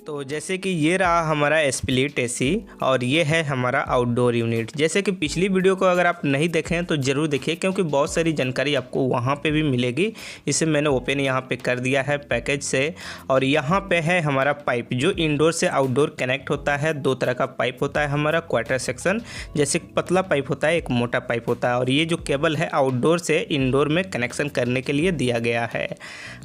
तो जैसे कि ये रहा हमारा स्प्लिट एसी और ये है हमारा आउटडोर यूनिट। जैसे कि पिछली वीडियो को अगर आप नहीं देखें तो ज़रूर देखिए, क्योंकि बहुत सारी जानकारी आपको वहाँ पे भी मिलेगी। इसे मैंने ओपन यहाँ पे कर दिया है पैकेज से। और यहाँ पे है हमारा पाइप जो इंडोर से आउटडोर कनेक्ट होता है। दो तरह का पाइप होता है हमारा क्वार्टर सेक्शन, जैसे पतला पाइप होता है, एक मोटा पाइप होता है। और ये जो केबल है आउटडोर से इंडोर में कनेक्शन करने के लिए दिया गया है।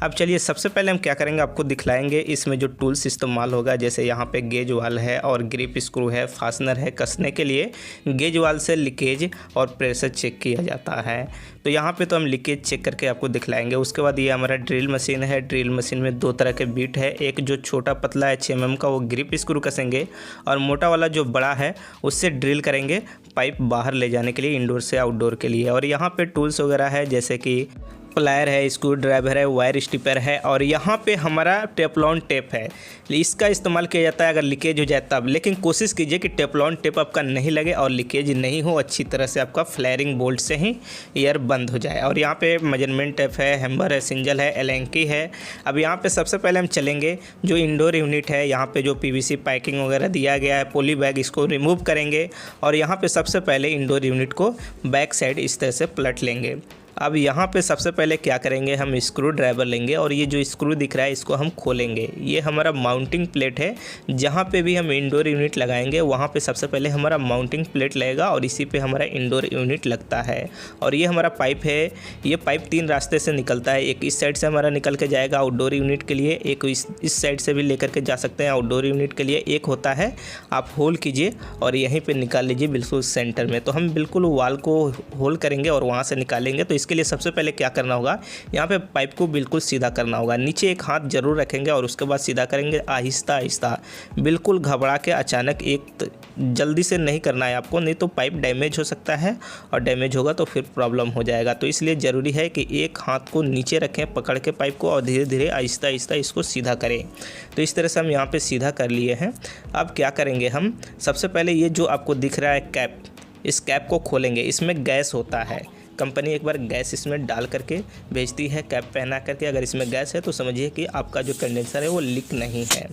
अब चलिए सबसे पहले हम क्या करेंगे, आपको दिखलाएंगे इसमें जो टूल्स इस्तेमाल होगा। जैसे यहाँ पे गेज वाल है और ग्रिप स्क्रू है, फास्टनर है कसने के लिए। गेज वाल से लीकेज और प्रेशर चेक किया जाता है। तो यहाँ पे तो हम लीकेज चेक करके आपको दिखलाएंगे। उसके बाद ये हमारा ड्रिल मशीन है। ड्रिल मशीन में दो तरह के बीट है, एक जो छोटा पतला है 6 mm का, वो ग्रिप स्क्रू कसेंगे, और मोटा वाला जो बड़ा है उससे ड्रिल करेंगे पाइप बाहर ले जाने के लिए, इंडोर से आउटडोर के लिए। और यहाँ पे टूल्स वगैरह है, जैसे कि प्लायर है, स्क्रू ड्राइवर है, वायर स्टिपर है, और यहाँ पे हमारा टेफ्लॉन टेप है। इसका इस्तेमाल किया जाता है अगर लीकेज हो जाए तब। लेकिन कोशिश कीजिए कि टेफ्लॉन टेप आपका नहीं लगे और लीकेज नहीं हो, अच्छी तरह से आपका फ्लेयरिंग बोल्ट से ही एयर बंद हो जाए। और यहाँ पे मेजरमेंट टेप है, हैम्बर है, सिंजल है, एलेंकी है। अब यहाँ पे सबसे पहले हम चलेंगे जो इंडोर यूनिट है, यहाँ पे जो पीवीसी पैकिंग वगैरह दिया गया है, पॉली बैग, इसको रिमूव करेंगे। और यहाँ पे सबसे पहले इंडोर यूनिट को बैक साइड इस तरह से पलट लेंगे। अब यहाँ पे सबसे पहले क्या करेंगे, हम स्क्रू ड्राइवर लेंगे और ये जो स्क्रू दिख रहा है इसको हम खोलेंगे। ये हमारा माउंटिंग प्लेट है। जहाँ पे भी हम इंडोर यूनिट लगाएंगे वहाँ पे सबसे पहले हमारा माउंटिंग प्लेट लगेगा और इसी पे हमारा इंडोर यूनिट लगता है। और ये हमारा पाइप है। ये पाइप 3 रास्ते से निकलता है। एक इस साइड से हमारा निकल के जाएगा आउटडोर यूनिट के लिए, एक इस साइड से भी लेकर के जा सकते हैं आउटडोर यूनिट के लिए। एक होता है, आप होल कीजिए और यहीं पर निकाल लीजिए बिल्कुल सेंटर में। तो हम बिल्कुल वाल को होल करेंगे और वहाँ से निकालेंगे। तो इसके लिए सबसे पहले क्या करना होगा, यहाँ पे पाइप को बिल्कुल सीधा करना होगा। नीचे एक हाथ जरूर रखेंगे और उसके बाद सीधा करेंगे आहिस्ता आहिस्ता, बिल्कुल घबरा के अचानक एक जल्दी से नहीं करना है आपको, नहीं तो पाइप डैमेज हो सकता है और डैमेज होगा तो फिर प्रॉब्लम हो जाएगा। तो इसलिए ज़रूरी है कि एक हाथ को नीचे रखें पकड़ के पाइप को और धीरे धीरे आहिस्ता आहिस्ता इसको सीधा करें। तो इस तरह से हम यहाँ पर सीधा कर लिए हैं। अब क्या करेंगे, हम सबसे पहले ये जो आपको दिख रहा है कैप, इस कैप को खोलेंगे। इसमें गैस होता है, कंपनी एक बार गैस इसमें डाल करके भेजती है कैप पहना करके। अगर इसमें गैस है तो समझिए कि आपका जो कंडेंसर है वो लीक नहीं है।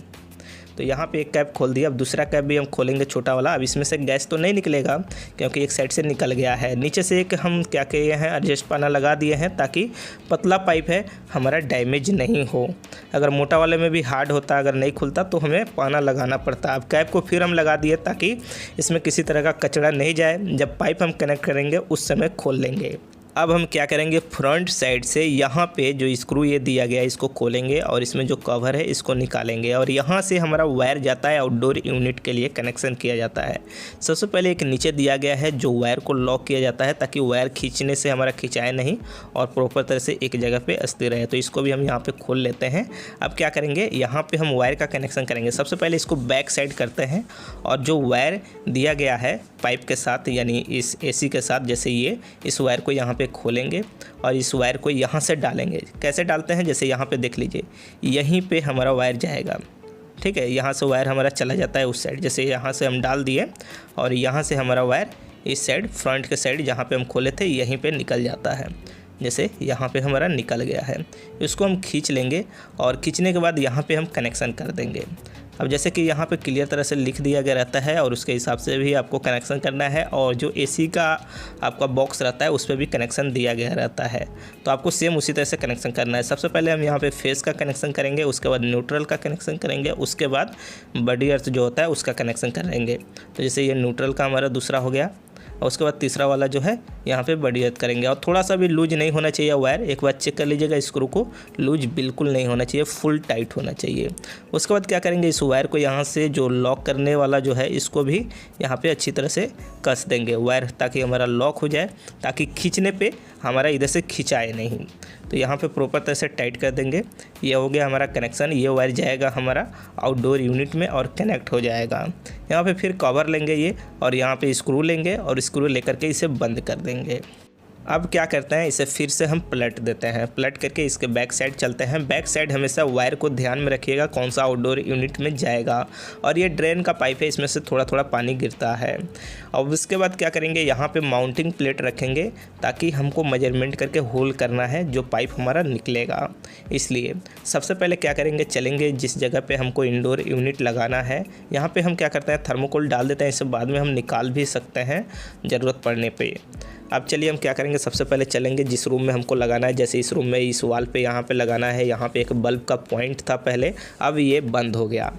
तो यहाँ पे एक कैप खोल दिया। अब दूसरा कैप भी हम खोलेंगे, छोटा वाला। अब इसमें से गैस तो नहीं निकलेगा क्योंकि एक साइड से निकल गया है। नीचे से एक हम क्या किए हैं, एडजस्ट पाना लगा दिए हैं ताकि पतला पाइप है हमारा डैमेज नहीं हो। अगर मोटा वाले में भी हार्ड होता, अगर नहीं खुलता तो हमें पाना लगाना पड़ता। अब कैप को फिर हम लगा दिए ताकि इसमें किसी तरह का कचरा नहीं जाए। जब पाइप हम कनेक्ट करेंगे उस समय खोल लेंगे। अब हम क्या करेंगे, फ्रंट साइड से यहाँ पे जो स्क्रू ये दिया गया है इसको खोलेंगे और इसमें जो कवर है इसको निकालेंगे। और यहाँ से हमारा वायर जाता है आउटडोर यूनिट के लिए कनेक्शन किया जाता है। सबसे पहले एक नीचे दिया गया है जो वायर को लॉक किया जाता है ताकि वायर खींचने से हमारा खिंचाए नहीं और प्रॉपर तरह से एक जगह पे स्थिर रहे। तो इसको भी हम यहाँ पे खोल लेते हैं। अब क्या करेंगे, यहाँ पे हम वायर का कनेक्शन करेंगे। सबसे पहले इसको बैक साइड करते हैं और जो वायर दिया गया है पाइप के साथ, यानी इस एसी के साथ, जैसे ये, इस वायर को यहाँ पे खोलेंगे और इस वायर को यहाँ से डालेंगे। कैसे डालते हैं, जैसे यहाँ पे देख लीजिए, यहीं पे हमारा वायर जाएगा। ठीक है, यहाँ से वायर हमारा चला जाता है उस साइड। जैसे यहाँ से हम डाल दिए और यहाँ से हमारा वायर इस साइड, फ्रंट के साइड जहाँ पे हम खोले थे, यहीं पे निकल जाता है। जैसे यहाँ पे हमारा निकल गया है, इसको हम खींच लेंगे और खींचने के बाद यहाँ पे हम कनेक्शन कर देंगे। अब जैसे कि यहाँ पे क्लियर तरह से लिख दिया गया रहता है और उसके हिसाब से भी आपको कनेक्शन करना है। और जो एसी का आपका बॉक्स रहता है उस पर भी कनेक्शन दिया गया रहता है, तो आपको सेम उसी तरह से कनेक्शन करना है। सबसे पहले हम यहाँ पे फेस का कनेक्शन करेंगे, उसके बाद न्यूट्रल का कनेक्शन करेंगे, उसके बाद बॉडी अर्थ जो होता है उसका कनेक्शन करेंगे। तो जैसे ये न्यूट्रल का हमारा दूसरा हो गया और उसके बाद तीसरा वाला जो है यहाँ पे बॉडी अर्थ करेंगे। और थोड़ा सा भी लूज नहीं होना चाहिए वायर, एक बार चेक कर लीजिएगा, स्क्रू को लूज बिल्कुल नहीं होना चाहिए, फुल टाइट होना चाहिए। उसके बाद क्या करेंगे, इस वायर को यहाँ से जो लॉक करने वाला जो है इसको भी यहाँ पे अच्छी तरह से कस देंगे वायर, ताकि हमारा लॉक हो जाए, ताकि खींचने पे हमारा इधर से खिंचाए नहीं। तो यहाँ पे प्रॉपर तरह से टाइट कर देंगे। ये हो गया हमारा कनेक्शन। ये वायर जाएगा हमारा आउटडोर यूनिट में और कनेक्ट हो जाएगा। यहाँ पे फिर कवर लेंगे ये और यहाँ पे स्क्रू लेंगे और स्क्रू लेकर के इसे बंद कर देंगे। अब क्या करते हैं, इसे फिर से हम पलट देते हैं। पलट करके इसके बैक साइड चलते हैं। बैक साइड हमेशा वायर को ध्यान में रखिएगा कौन सा आउटडोर यूनिट में जाएगा। और ये ड्रेन का पाइप है, इसमें से थोड़ा थोड़ा पानी गिरता है। अब उसके बाद क्या करेंगे, यहाँ पे माउंटिंग प्लेट रखेंगे ताकि हमको मेजरमेंट करके होल करना है जो पाइप हमारा निकलेगा। इसलिए सबसे पहले क्या करेंगे, चलेंगे जिस जगह पे हमको इंडोर यूनिट लगाना है, यहाँ पे हम क्या करते हैं, थर्मोकोल डाल देते हैं। इसे बाद में हम निकाल भी सकते हैं ज़रूरत पड़ने पे। अब चलिए हम क्या करेंगे, सबसे पहले चलेंगे जिस रूम में हमको लगाना है। जैसे इस रूम में इस वाल पे यहाँ पे लगाना है। यहाँ पे एक बल्ब का पॉइंट था पहले, अब ये बंद हो गया।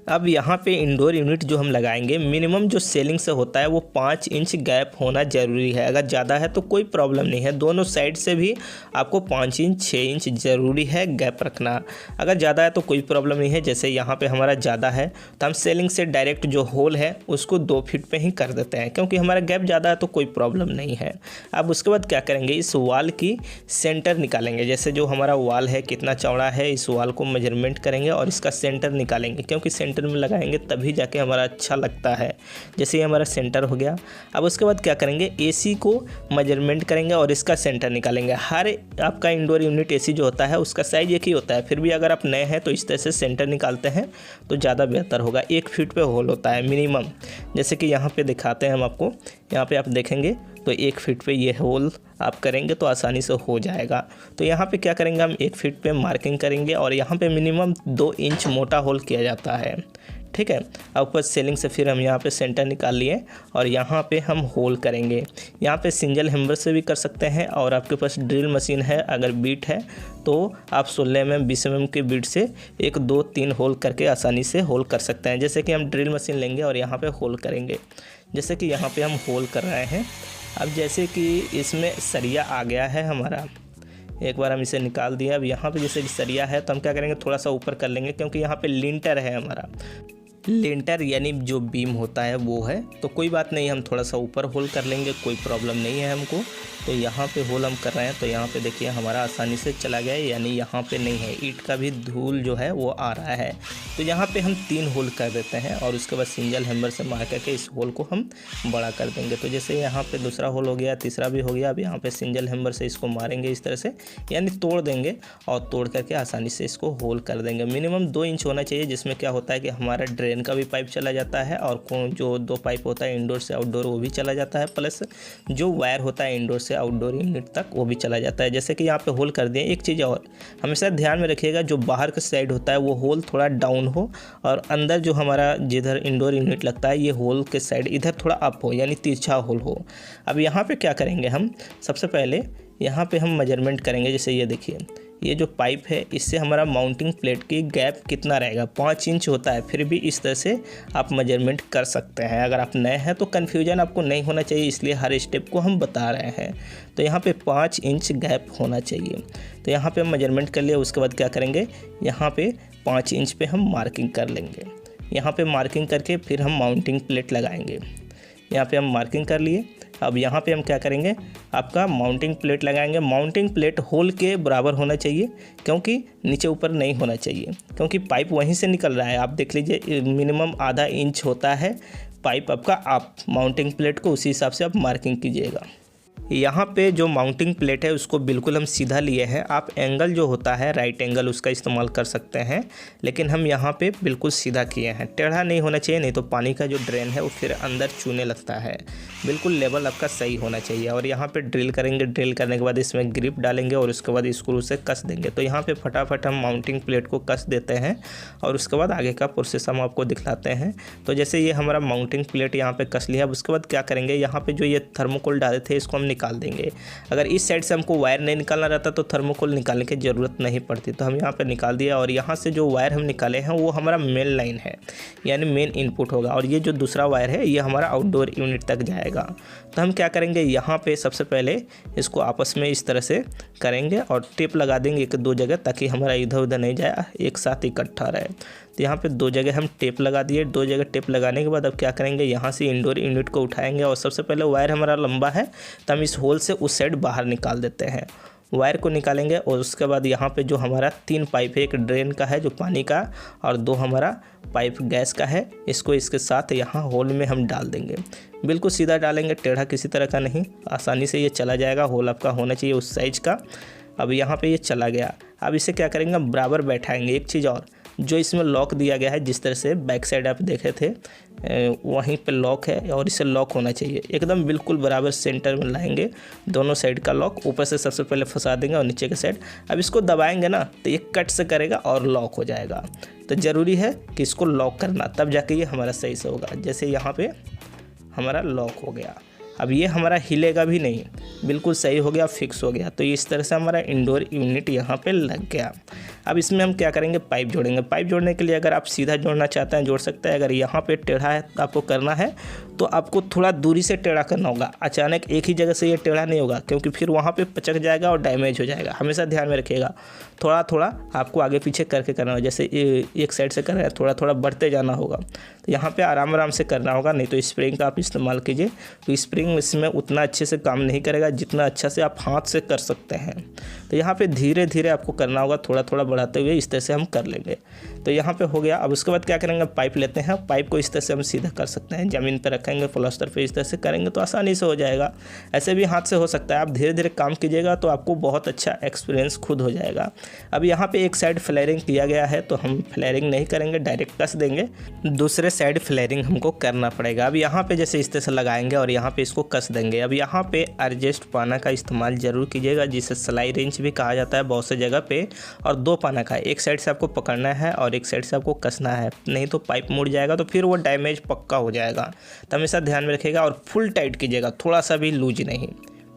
अब यहाँ पे इंडोर यूनिट जो हम लगाएंगे, मिनिमम जो सेलिंग से होता है वो 5 इंच गैप होना ज़रूरी है। अगर ज़्यादा है तो कोई प्रॉब्लम नहीं है, दोनों साइड से भी आपको 5 इंच 6 इंच ज़रूरी है गैप रखना। अगर ज़्यादा है तो कोई प्रॉब्लम नहीं है। जैसे यहाँ पे हमारा ज़्यादा है तो हम सेलिंग से डायरेक्ट जो होल है उसको 2 फीट पे ही कर देते हैं, क्योंकि हमारा गैप ज़्यादा है तो कोई प्रॉब्लम नहीं है। अब उसके बाद क्या करेंगे, इस वाल की सेंटर निकालेंगे। जैसे जो हमारा वाल है कितना चौड़ा है, इस वाल को मेजरमेंट करेंगे और इसका सेंटर निकालेंगे, क्योंकि सेंटर में लगाएंगे तभी जाके हमारा अच्छा लगता है। जैसे ये हमारा सेंटर हो गया। अब उसके बाद क्या करेंगे, एसी को मेजरमेंट करेंगे और इसका सेंटर निकालेंगे। हर आपका इंडोर यूनिट एसी जो होता है उसका साइज एक ही होता है, फिर भी अगर आप नए हैं तो इस तरह से सेंटर निकालते हैं तो ज़्यादा बेहतर होगा। 1 फीट पे होल होता है मिनिमम, जैसे कि यहाँ पे दिखाते हैं हम आपको। यहाँ पे आप देखेंगे तो 1 फीट पे ये होल आप करेंगे तो आसानी से हो जाएगा। तो यहाँ पे क्या करेंगे, हम 1 फीट पे मार्किंग करेंगे और यहाँ पे मिनिमम 2 इंच मोटा होल किया जाता है। ठीक है। अब ऊपर सेलिंग से फिर हम यहाँ पे सेंटर निकाल लिए और यहाँ पे हम होल करेंगे। यहाँ पे सिंगल हैमर से भी कर सकते हैं, और आपके पास ड्रिल मशीन है, अगर बीट है तो आप 16 mm 20 mm के बीट से 1 2 3 होल करके आसानी से होल कर सकते हैं। जैसे कि हम ड्रिल मशीन लेंगे और यहाँ पे होल करेंगे, जैसे कि यहाँ पे हम होल कर रहे हैं। अब जैसे कि इसमें सरिया आ गया है हमारा, एक बार हम इसे निकाल दिया। अब यहाँ पे जैसे कि सरिया है तो हम क्या करेंगे, थोड़ा सा ऊपर कर लेंगे, क्योंकि यहाँ पे लिंटर है हमारा। लिंटर यानी जो बीम होता है वो है, तो कोई बात नहीं, हम थोड़ा सा ऊपर होल कर लेंगे, कोई प्रॉब्लम नहीं है हमको। तो यहाँ पे होल हम कर रहे हैं तो यहाँ पे देखिए हमारा आसानी से चला गया, यानी यहाँ पे नहीं है, ईंट का भी धूल जो है वो आ रहा है। तो यहाँ पे हम 3 होल कर देते हैं और उसके बाद सिंगल हैमर से मार करके इस होल को हम बड़ा कर देंगे। तो जैसे यहाँ पे दूसरा होल हो गया, तीसरा भी हो गया। अब यहाँ पे सिंगल हैमर से इसको मारेंगे इस तरह से, यानी तोड़ देंगे और तोड़ करके आसानी से इसको होल कर देंगे। मिनिमम 2 इंच होना चाहिए, जिसमें क्या होता है कि हमारा ड्रेन का भी पाइप चला जाता है और जो 2 पाइप होता है इंडोर से आउटडोर वो भी चला जाता है, प्लस जो वायर होता है इंडोर से आउटडोर यूनिट तक वो भी चला जाता है। जैसे कि यहाँ पे होल कर दिए। एक चीज़ और हमेशा ध्यान में रखिएगा, जो बाहर का साइड होता है वो होल थोड़ा डाउन हो और अंदर जो हमारा जिधर इंडोर यूनिट लगता है ये होल के साइड इधर थोड़ा अप हो, यानी तिरछा होल हो। अब यहाँ पे क्या करेंगे, हम सबसे पहले यहाँ पे हम मेजरमेंट करेंगे। जैसे ये देखिए, ये जो पाइप है इससे हमारा माउंटिंग प्लेट की गैप कितना रहेगा, 5 इंच होता है, फिर भी इस तरह से आप मेजरमेंट कर सकते हैं। अगर आप नए हैं तो कन्फ्यूजन आपको नहीं होना चाहिए, इसलिए हर स्टेप को हम बता रहे हैं। तो यहाँ पे 5 इंच गैप होना चाहिए। तो यहाँ पे हम मेजरमेंट कर लिए। उसके बाद क्या करेंगे, यहाँ पे 5 इंच पे हम मार्किंग कर लेंगे। यहाँ पे मार्किंग करके फिर हम माउंटिंग प्लेट लगाएंगे। यहाँ पे हम मार्किंग कर लिए। अब यहाँ पे हम क्या करेंगे, आपका माउंटिंग प्लेट लगाएंगे। माउंटिंग प्लेट होल के बराबर होना चाहिए, क्योंकि नीचे ऊपर नहीं होना चाहिए, क्योंकि पाइप वहीं से निकल रहा है। आप देख लीजिए मिनिमम आधा इंच होता है पाइप आपका। आप माउंटिंग प्लेट को उसी हिसाब से आप मार्किंग कीजिएगा। यहाँ पे जो माउंटिंग प्लेट है उसको बिल्कुल हम सीधा लिए हैं। आप एंगल जो होता है राइट एंगल उसका इस्तेमाल कर सकते हैं, लेकिन हम यहाँ पे बिल्कुल सीधा किए हैं। टेढ़ा नहीं होना चाहिए, नहीं तो पानी का जो ड्रेन है वो फिर अंदर चूने लगता है। बिल्कुल लेवल आपका सही होना चाहिए। और यहाँ पे ड्रिल करेंगे। ड्रिल करने के बाद इसमें ग्रिप डालेंगे और उसके बाद स्क्रू से कस देंगे। तो यहाँ पे फटाफट हम माउंटिंग प्लेट को कस देते हैं और उसके बाद आगे का प्रोसेस हम आपको दिखलाते हैं। तो जैसे ये हमारा माउंटिंग प्लेट यहाँ पे कस लिया। अब उसके बाद क्या करेंगे, यहाँ पे जो ये थर्मोकोल डाले थे इसको हम निकाल देंगे। अगर इस साइड से हमको वायर नहीं निकालना रहता तो थर्मोकोल निकालने की ज़रूरत नहीं पड़ती। तो हम यहाँ पे निकाल दिया और यहाँ से जो वायर हम निकाले हैं वो हमारा मेन लाइन है, यानी मेन इनपुट होगा। और ये जो दूसरा वायर है ये हमारा आउटडोर यूनिट तक जाएगा। तो हम क्या करेंगे, यहाँ पे सबसे पहले इसको आपस में इस तरह से करेंगे और टेप लगा देंगे 1-2 जगह, ताकि हमारा इधर उधर नहीं जाए, एक साथ इकट्ठा रहे। तो यहाँ पे 2 जगह हम टेप लगा दिए। 2 जगह टेप लगाने के बाद अब क्या करेंगे, यहाँ से इंडोर यूनिट को उठाएंगे और सबसे पहले वायर हमारा लंबा है तो हम इस होल से उस साइड बाहर निकाल देते हैं। वायर को निकालेंगे और उसके बाद यहाँ पे जो हमारा 3 पाइप है, एक ड्रेन का है जो पानी का और 2 हमारा पाइप गैस का है, इसको इसके साथ यहाँ होल में हम डाल देंगे। बिल्कुल सीधा डालेंगे, टेढ़ा किसी तरह का नहीं, आसानी से ये चला जाएगा। होल आपका होना चाहिए उस साइज का। अब यहाँ पे ये चला गया। अब इसे क्या करेंगे, बराबर बैठाएंगे। एक चीज़ और, जो इसमें लॉक दिया गया है, जिस तरह से बैक साइड आप देखे थे वहीं पे लॉक है और इसे लॉक होना चाहिए एकदम बिल्कुल बराबर सेंटर में लाएंगे। दोनों साइड का लॉक ऊपर से सबसे पहले फंसा देंगे और नीचे के साइड। अब इसको दबाएंगे ना तो ये कट से करेगा और लॉक हो जाएगा। तो ज़रूरी है कि इसको लॉक करना, तब जाके ये हमारा सही से होगा। जैसे यहाँ पे हमारा लॉक हो गया। अब ये हमारा हिलेगा भी नहीं, बिल्कुल सही हो गया, फिक्स हो गया। तो इस तरह से हमारा इंडोर यूनिट यहाँ पे लग गया। अब इसमें हम क्या करेंगे, पाइप जोड़ेंगे। पाइप जोड़ने के लिए अगर आप सीधा जोड़ना चाहते हैं जोड़ सकते हैं। अगर यहाँ पे टेढ़ा है आपको करना है तो आपको थोड़ा दूरी से टेढ़ा करना होगा। अचानक एक ही जगह से ये टेढ़ा नहीं होगा, क्योंकि फिर वहाँ पे पचक जाएगा और डैमेज हो जाएगा। हमेशा ध्यान में रखिएगा, थोड़ा थोड़ा आपको आगे पीछे करके करना होगा। जैसे एक साइड से कर रहे हैं, थोड़ा थोड़ा बढ़ते जाना होगा। तो यहाँ पे आराम आराम से करना होगा, नहीं तो स्प्रिंग का आप इस्तेमाल कीजिए। तो स्प्रिंग इसमें उतना अच्छे से काम नहीं करेगा जितना अच्छा से आप हाथ से कर सकते हैं। तो यहाँ पे धीरे धीरे आपको करना होगा, थोड़ा थोड़ा बढ़ाते हुए। इस तरह से हम कर लेंगे। तो यहाँ पे हो गया। अब उसके बाद क्या करेंगे, पाइप लेते हैं। पाइप को इस तरह से हम सीधा कर सकते हैं, ज़मीन पर रखेंगे, प्लास्टर पे इस तरह से करेंगे तो आसानी से हो जाएगा। ऐसे भी हाथ से हो सकता है। आप धीरे धीरे काम कीजिएगा तो आपको बहुत अच्छा एक्सपीरियंस खुद हो जाएगा। अब यहाँ पे एक साइड फ्लेयरिंग किया गया है तो हम फ्लेयरिंग नहीं करेंगे, डायरेक्ट कस देंगे। दूसरे साइड फ्लेयरिंग हमको करना पड़ेगा। अब यहाँ पे जैसे इस तरह से लगाएंगे और यहाँ पे इसको कस देंगे। अब यहाँ पे एडजस्ट पाना का इस्तेमाल जरूर कीजिएगा, जिसे सिलाई रेंच भी कहा जाता है बहुत से जगह पे। और 2 पाना का, एक साइड से आपको पकड़ना है और एक साइड से आपको कसना है, नहीं तो पाइप मुड़ जाएगा तो फिर वो डैमेज पक्का हो जाएगा। तो हमेशा ध्यान में रखिएगा और फुल टाइट कीजिएगा, थोड़ा सा भी लूज नहीं,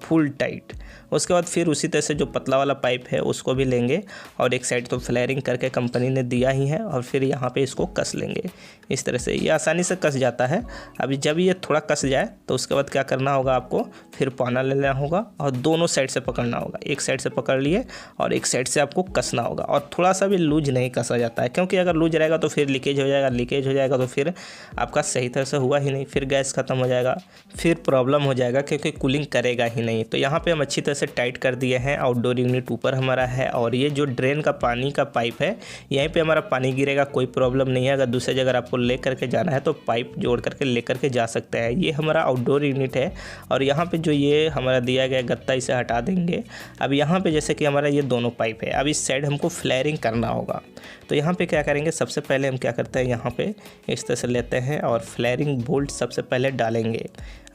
फुल टाइट। उसके बाद फिर उसी तरह से जो पतला वाला पाइप है उसको भी लेंगे और एक साइड तो फ्लेयरिंग करके कंपनी ने दिया ही है और फिर यहाँ पे इसको कस लेंगे। इस तरह से ये आसानी से कस जाता है। अभी जब ये थोड़ा कस जाए तो उसके बाद क्या करना होगा, आपको फिर पाना ले लेना होगा और दोनों साइड से पकड़ना होगा। एक साइड से पकड़ लिए और एक साइड से आपको कसना होगा। और थोड़ा सा भी लूज नहीं कसा जाता है, क्योंकि अगर लूज रहेगा तो फिर लीकेज हो जाएगा। लीकेज हो जाएगा तो फिर आपका सही तरह से हुआ ही नहीं, फिर गैस ख़त्म हो जाएगा, फिर प्रॉब्लम हो जाएगा, क्योंकि कूलिंग करेगा ही नहीं। तो यहाँ पर हम अच्छी तरह से टाइट कर दिए हैं। आउटडोर यूनिट ऊपर हमारा है और ये जो ड्रेन का पानी का पाइप है यहीं पे हमारा पानी गिरेगा, कोई प्रॉब्लम नहीं है। अगर दूसरी जगह आपको ले करके जाना है तो पाइप जोड़ करके ले करके जा सकते हैं। ये हमारा आउटडोर यूनिट है। और यहाँ पे जो ये हमारा दिया गया गत्ता, इसे हटा देंगे। अब यहाँ पे जैसे कि हमारा ये दोनों पाइप है, अब इस साइड हमको फ्लेयरिंग करना होगा। तो यहाँ पे क्या करेंगे, सबसे पहले हम क्या करते हैं, यहाँ पे इस तरह से लेते हैं और फ्लेयरिंग बोल्ट सबसे पहले डालेंगे।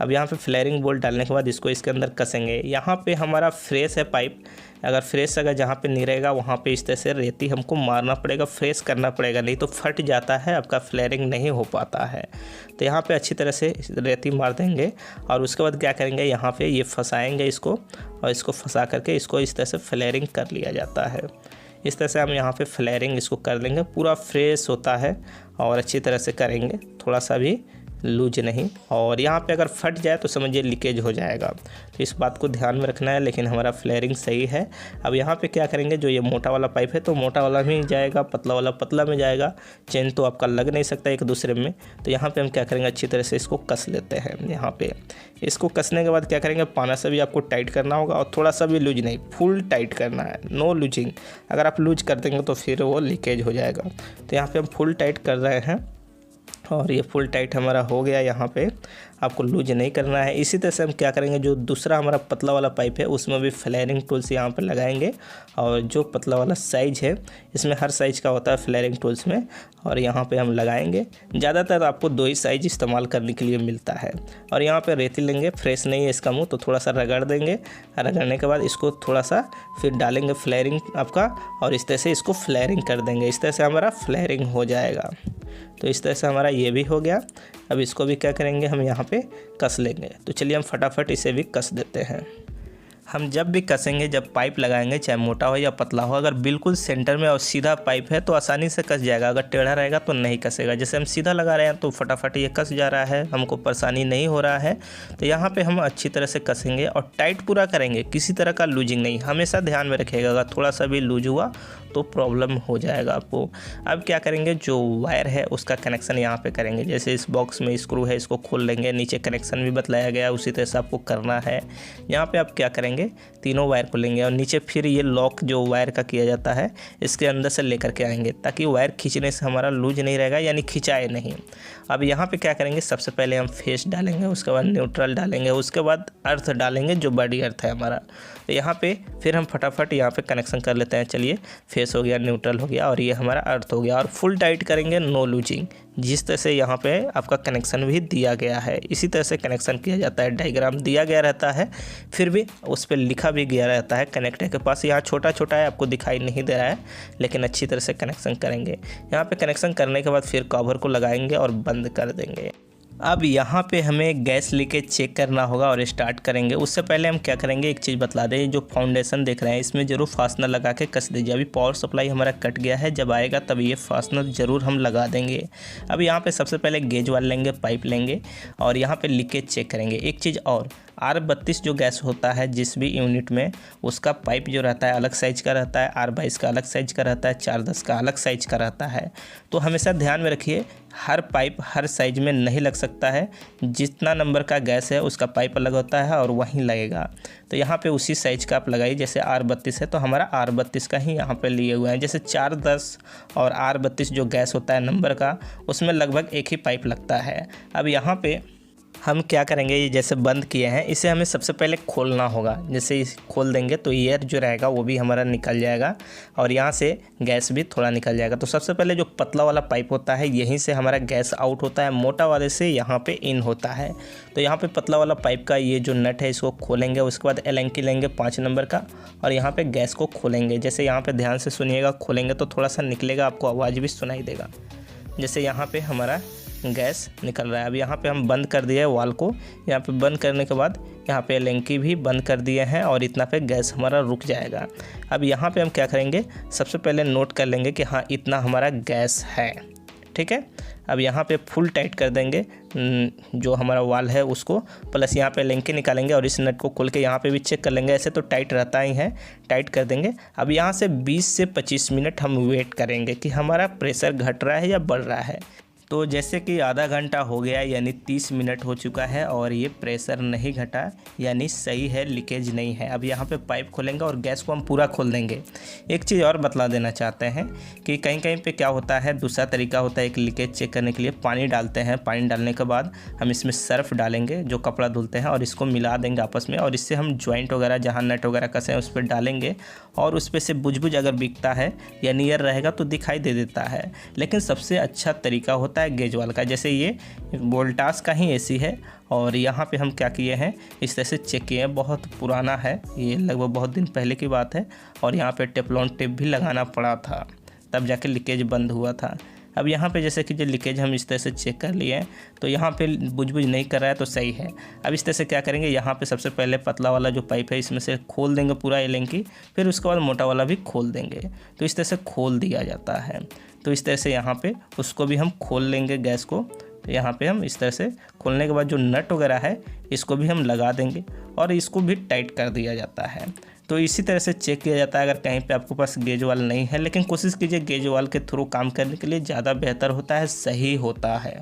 अब यहाँ पे फ्लेयरिंग बोल्ट डालने के बाद इसको इसके अंदर कसेंगे। यहाँ पे हमारा फ्रेश है पाइप, अगर फ्रेश अगर जहाँ पे नहीं रहेगा वहाँ पे इस तरह से रेती हमको मारना पड़ेगा, फ्रेश करना पड़ेगा, नहीं तो फट जाता है, आपका फ्लेयरिंग नहीं हो पाता है। तो यहाँ पे अच्छी तरह से रेती मार देंगे और उसके बाद क्या करेंगे, यहाँ पे ये फंसाएंगे इसको और इसको फंसा करके इसको इस तरह से फ्लेयरिंग कर लिया जाता है। इस तरह से हम यहाँ पे फ्लेयरिंग इसको कर लेंगे, पूरा फ्रेश होता है और अच्छी तरह से करेंगे, थोड़ा सा भी लूज नहीं। और यहाँ पे अगर फट जाए तो समझिए लीकेज हो जाएगा, तो इस बात को ध्यान में रखना है। लेकिन हमारा फ्लेयरिंग सही है। अब यहाँ पे क्या करेंगे, जो ये मोटा वाला पाइप है तो मोटा वाला में जाएगा, पतला वाला पतला में जाएगा, चेन तो आपका लग नहीं सकता एक दूसरे में। तो यहाँ पे हम क्या करेंगे, अच्छी तरह से इसको कस लेते हैं। यहाँ पे इसको कसने के बाद क्या करेंगे, पाना से भी आपको टाइट करना होगा और थोड़ा सा भी लूज नहीं, फुल टाइट करना है, नो लूजिंग। अगर आप लूज कर देंगे तो फिर वो लीकेज हो जाएगा। तो यहाँ पर हम फुल टाइट कर रहे हैं और ये फुल टाइट हमारा हो गया। यहाँ पे आपको लूज नहीं करना है। इसी तरह से हम क्या करेंगे, जो दूसरा हमारा पतला वाला पाइप है उसमें भी फ्लेयरिंग टूल्स यहाँ पे लगाएंगे। और जो पतला वाला साइज है, इसमें हर साइज का होता है फ्लेयरिंग टूल्स में, और यहाँ पे हम लगाएंगे। ज़्यादातर आपको 2 ही साइज इस्तेमाल करने के लिए मिलता है। और यहाँ पे रेती लेंगे, फ्रेश नहीं है इसका मुँह, तो थोड़ा सा रगड़ देंगे। रगड़ने के बाद इसको थोड़ा सा फिर डालेंगे फ्लेयरिंग आपका, और इस तरह से इसको फ्लेयरिंग कर देंगे। इस तरह से हमारा फ्लेयरिंग हो जाएगा। तो इस तरह से हमारा ये भी हो गया। अब इसको भी क्या करेंगे, हम यहाँ पे कस लेंगे। तो चलिए हम फटाफट इसे भी कस देते हैं। हम जब भी कसेंगे, जब पाइप लगाएंगे, चाहे मोटा हो या पतला हो, अगर बिल्कुल सेंटर में और सीधा पाइप है तो आसानी से कस जाएगा। अगर टेढ़ा रहेगा तो नहीं कसेगा। जैसे हम सीधा लगा रहे हैं तो फटाफट ये कस जा रहा है, हमको परेशानी नहीं हो रहा है। तो यहाँ पे हम अच्छी तरह से कसेंगे और टाइट पूरा करेंगे, किसी तरह का लूजिंग नहीं। हमेशा ध्यान में रखिएगा, अगर थोड़ा सा भी लूज हुआ तो प्रॉब्लम हो जाएगा आपको। अब क्या करेंगे, जो वायर है उसका कनेक्शन यहाँ पे करेंगे। जैसे इस बॉक्स में स्क्रू है, इसको खोल लेंगे, नीचे कनेक्शन भी बताया गया उसी तरह से आपको करना है। यहाँ पे आप क्या करेंगे, तीनों वायर को लेंगे और नीचे फिर ये लॉक जो वायर का किया जाता है इसके अंदर से लेकर के आएंगे, ताकि वायर खींचने से हमारा लूज नहीं रहेगा, यानी खिंचाए नहीं। अब यहाँ पे क्या करेंगे, सबसे पहले हम फेस डालेंगे, उसके बाद न्यूट्रल डालेंगे, उसके बाद अर्थ डालेंगे जो बॉडी अर्थ है हमारा। तो यहाँ पे फिर हम फटाफट यहाँ पे कनेक्शन कर लेते हैं। चलिए, फेस हो गया, न्यूट्रल हो गया और ये हमारा अर्थ हो गया। और फुल टाइट करेंगे, नो लूजिंग, जिस तरह से यहाँ पे आपका कनेक्शन भी दिया गया है इसी तरह से कनेक्शन किया जाता है। डायग्राम दिया गया रहता है, फिर भी उस पर लिखा भी गया रहता है कनेक्टर के पास। यहाँ छोटा छोटा है, आपको दिखाई नहीं दे रहा है, लेकिन अच्छी तरह से कनेक्शन करेंगे। यहाँ पे कनेक्शन करने के बाद फिर कवर को लगाएंगे और बंद कर देंगे। अब यहाँ पे हमें गैस लीकेज चेक करना होगा और स्टार्ट करेंगे। उससे पहले हम क्या करेंगे, एक चीज़ बतला दें, जो फाउंडेशन देख रहे हैं इसमें ज़रूर फास्टनर लगा के कस दीजिए। अभी पावर सप्लाई हमारा कट गया है, जब आएगा तब ये फास्टनर ज़रूर हम लगा देंगे। अब यहाँ पे सबसे पहले गेज वाल लेंगे, पाइप लेंगे और यहाँ पे लीकेज चेक करेंगे। एक चीज़ और, R32 जो गैस होता है जिस भी यूनिट में, उसका पाइप जो रहता है अलग साइज का रहता है, R22 का अलग साइज का रहता है, 410 का अलग साइज का रहता है। तो हमेशा ध्यान में रखिए, हर पाइप हर साइज में नहीं लग सकता है। जितना नंबर का गैस है उसका पाइप अलग होता है और वहीं लगेगा। तो यहाँ पे उसी साइज का आप लगाइए। जैसे R32 है तो हमारा R32 का ही यहाँ पे लिए हुए हैं। जैसे 410 और R32 जो गैस होता है नंबर का, उसमें लगभग एक ही पाइप लगता है। अब यहाँ पे हम क्या करेंगे, ये जैसे बंद किए हैं इसे हमें सबसे पहले खोलना होगा। जैसे इसे खोल देंगे तो एयर जो रहेगा वो भी हमारा निकल जाएगा और यहाँ से गैस भी थोड़ा निकल जाएगा। तो सबसे पहले जो पतला वाला पाइप होता है यहीं से हमारा गैस आउट होता है, मोटा वाले से यहाँ पे इन होता है। तो यहाँ पे पतला वाला पाइप का ये जो नट है इसको खोलेंगे, उसके बाद एलेंकी लेंगे 5 नंबर का और यहाँ पे गैस को खोलेंगे। जैसे यहाँ पे ध्यान से सुनिएगा, खोलेंगे तो थोड़ा सा निकलेगा, आपको आवाज़ भी सुनाई देगा। जैसे यहाँ पे हमारा गैस निकल रहा है। अब यहाँ पे हम बंद कर दिए वाल को। यहाँ पे बंद करने के बाद यहाँ पे एलेंकी भी बंद कर दिए हैं और इतना पे गैस हमारा रुक जाएगा। अब यहाँ पे हम क्या करेंगे, सबसे पहले नोट कर लेंगे कि हाँ इतना हमारा गैस है, ठीक है। अब यहाँ पे फुल टाइट कर देंगे जो हमारा वाल है उसको, प्लस यहाँ पे एलेंकी निकालेंगे और इस नट को खोल के यहाँ पे भी चेक कर लेंगे। ऐसे तो टाइट रहता ही है, टाइट कर देंगे। अब यहाँ से 20 से 25 मिनट हम वेट करेंगे कि हमारा प्रेशर घट रहा है या बढ़ रहा है। तो जैसे कि आधा घंटा हो गया, यानी 30 मिनट हो चुका है और ये प्रेशर नहीं घटा, यानी सही है, लीकेज नहीं है। अब यहाँ पे पाइप खोलेंगे और गैस को हम पूरा खोल देंगे। एक चीज़ और बतला देना चाहते हैं कि कहीं कहीं पे क्या होता है, दूसरा तरीका होता है एक लीकेज चेक करने के लिए। पानी डालते हैं, पानी डालने के बाद हम इसमें सर्फ डालेंगे जो कपड़ा धुलते हैं और इसको मिला देंगे आपस में, और इससे हम जॉइंट वगैरह जहाँ नट वगैरह कसे हैं उस पर डालेंगे और उस पर से बुझ अगर बिकता है या नियर रहेगा तो दिखाई दे देता है। लेकिन सबसे अच्छा तरीका होता है गेज वाल का। जैसे ये वोल्टास का ही एसी है और यहाँ पे हम क्या किए हैं, इस तरह से चेक किए हैं। बहुत पुराना है ये, लगभग बहुत दिन पहले की बात है और यहाँ पे टेफ्लॉन टेप भी लगाना पड़ा था, तब जाके लीकेज बंद हुआ था। अब यहाँ पे जैसे कि जो लीकेज हम इस तरह से चेक कर लिए हैं तो यहाँ पे बुझ नहीं कर रहा है तो सही है। अब इस तरह से क्या करेंगे, यहाँ पे सबसे पहले पतला वाला जो पाइप है इसमें से खोल देंगे पूरा एलेंकी, फिर उसके बाद मोटा वाला भी खोल देंगे। तो इस तरह से खोल दिया जाता है। तो इस तरह से यहाँ पे उसको भी हम खोल लेंगे गैस को। तो यहाँ पे हम इस तरह से खोलने के बाद जो नट वगैरह है इसको भी हम लगा देंगे और इसको भी टाइट कर दिया जाता है। तो इसी तरह से चेक किया जाता है। अगर कहीं पे आपके पास गेज वाल नहीं है, लेकिन कोशिश कीजिए गेज वाल के थ्रू काम करने के लिए, ज़्यादा बेहतर होता है, सही होता है।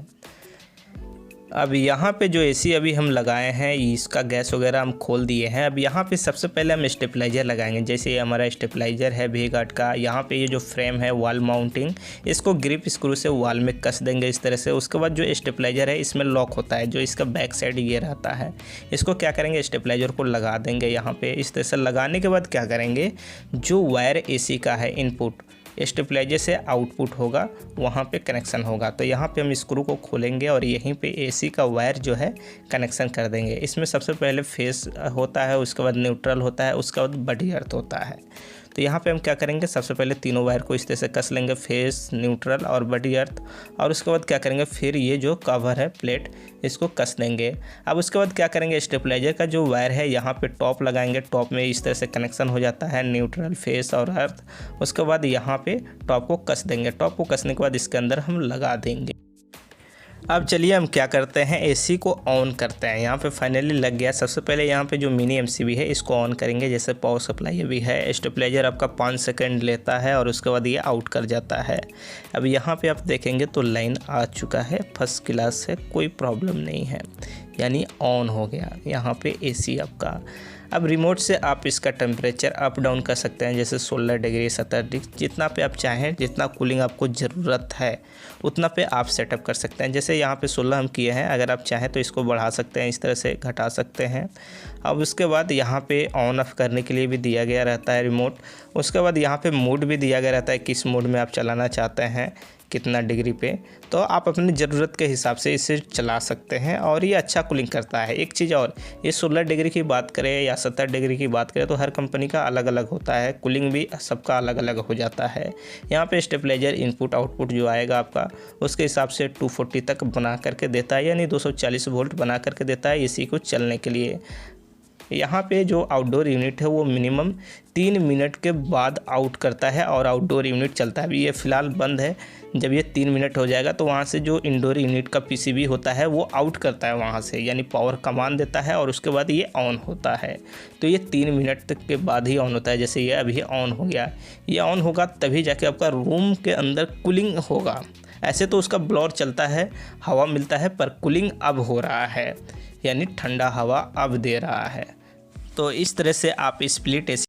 अब यहाँ पे जो एसी अभी हम लगाए हैं इसका गैस वगैरह हम खोल दिए हैं। अब यहाँ पे सबसे पहले हम स्टेबलाइजर लगाएंगे। जैसे ये हमारा स्टेबलाइजर है वी-गार्ड का। यहाँ पे ये जो फ्रेम है वॉल माउंटिंग, इसको ग्रिप स्क्रू से वॉल में कस देंगे इस तरह से। उसके बाद जो स्टेबलाइजर है इसमें लॉक होता है, जो इसका बैक साइड ये रहता है। इसको क्या करेंगे, स्टेबलाइजर को लगा देंगे यहाँ पे। इस तरह से लगाने के बाद क्या करेंगे, जो वायर एसी का है इनपुट, स्टेबलाइजर से आउटपुट होगा, वहाँ पे कनेक्शन होगा। तो यहाँ पे हम स्क्रू को खोलेंगे और यहीं पे एसी का वायर जो है कनेक्शन कर देंगे। इसमें सबसे पहले फेस होता है, उसके बाद न्यूट्रल होता है, उसके बाद बॉडी अर्थ होता है। तो यहाँ पे हम क्या करेंगे, सबसे पहले तीनों वायर को इस तरह से कस लेंगे, फेस, न्यूट्रल और बॉडी अर्थ। और उसके बाद क्या करेंगे, फिर ये जो कवर है प्लेट इसको कस देंगे। अब उसके बाद क्या करेंगे, स्टेबलाइजर का जो वायर है यहाँ पे टॉप लगाएंगे। टॉप में इस तरह से कनेक्शन हो जाता है न्यूट्रल, फेस और अर्थ। उसके बाद यहाँ पे टॉप को कस देंगे। टॉप को कसने के बाद इसके अंदर हम लगा देंगे। अब चलिए हम क्या करते हैं, एसी को ऑन करते हैं। यहाँ पे फाइनली लग गया। सबसे पहले यहाँ पे जो मिनी एमसीबी है इसको ऑन करेंगे। जैसे पावर सप्लाई अभी है, स्टेबलाइजर आपका 5 सेकंड लेता है और उसके बाद ये आउट कर जाता है। अब यहाँ पे आप देखेंगे तो लाइन आ चुका है, फर्स्ट क्लास है, कोई प्रॉब्लम नहीं है, यानी ऑन हो गया यहाँ पे एसी आपका। अब रिमोट से आप इसका टेम्परेचर अप डाउन कर सकते हैं, जैसे 16 डिग्री 17 डिग्री, जितना पे आप चाहें, जितना कूलिंग आपको ज़रूरत है उतना पे आप सेटअप कर सकते हैं। जैसे यहाँ पे 16 हम किए हैं, अगर आप चाहें तो इसको बढ़ा सकते हैं, इस तरह से घटा सकते हैं। अब उसके बाद यहाँ पे ऑन ऑफ करने के लिए भी दिया गया रहता है रिमोट। उसके बाद यहाँ पे मोड भी दिया गया रहता है, किस मोड में आप चलाना चाहते हैं, कितना डिग्री पे, तो आप अपनी ज़रूरत के हिसाब से इसे चला सकते हैं और ये अच्छा कूलिंग करता है। एक चीज़ और, ये 16 डिग्री की बात करें या 70 डिग्री की बात करें तो हर कंपनी का अलग अलग होता है, कूलिंग भी सबका अलग अलग हो जाता है। यहाँ पे स्टेबलाइजर इनपुट आउटपुट जो आएगा आपका उसके हिसाब से 240 तक बना करके देता है, यानी 240 वोल्ट बना करके देता है इसी को चलने के लिए। यहाँ पे जो आउटडोर यूनिट है वो मिनिमम 3 मिनट के बाद आउट करता है और आउटडोर यूनिट चलता है। अभी ये फ़िलहाल बंद है, जब ये 3 मिनट हो जाएगा तो वहाँ से जो इंडोर यूनिट का पीसीबी होता है वो आउट करता है वहाँ से, यानी पावर कमांड देता है और उसके बाद ये ऑन होता है। तो ये 3 मिनट तक के बाद ही ऑन होता है। जैसे ये अभी ऑन हो गया, ये ऑन होगा तभी जाके आपका रूम के अंदर कूलिंग होगा। ऐसे तो उसका ब्लोअर चलता है, हवा मिलता है, पर कूलिंग अब हो रहा है, यानी ठंडा हवा अब दे रहा है। तो इस तरह से आप स्प्लिट एसी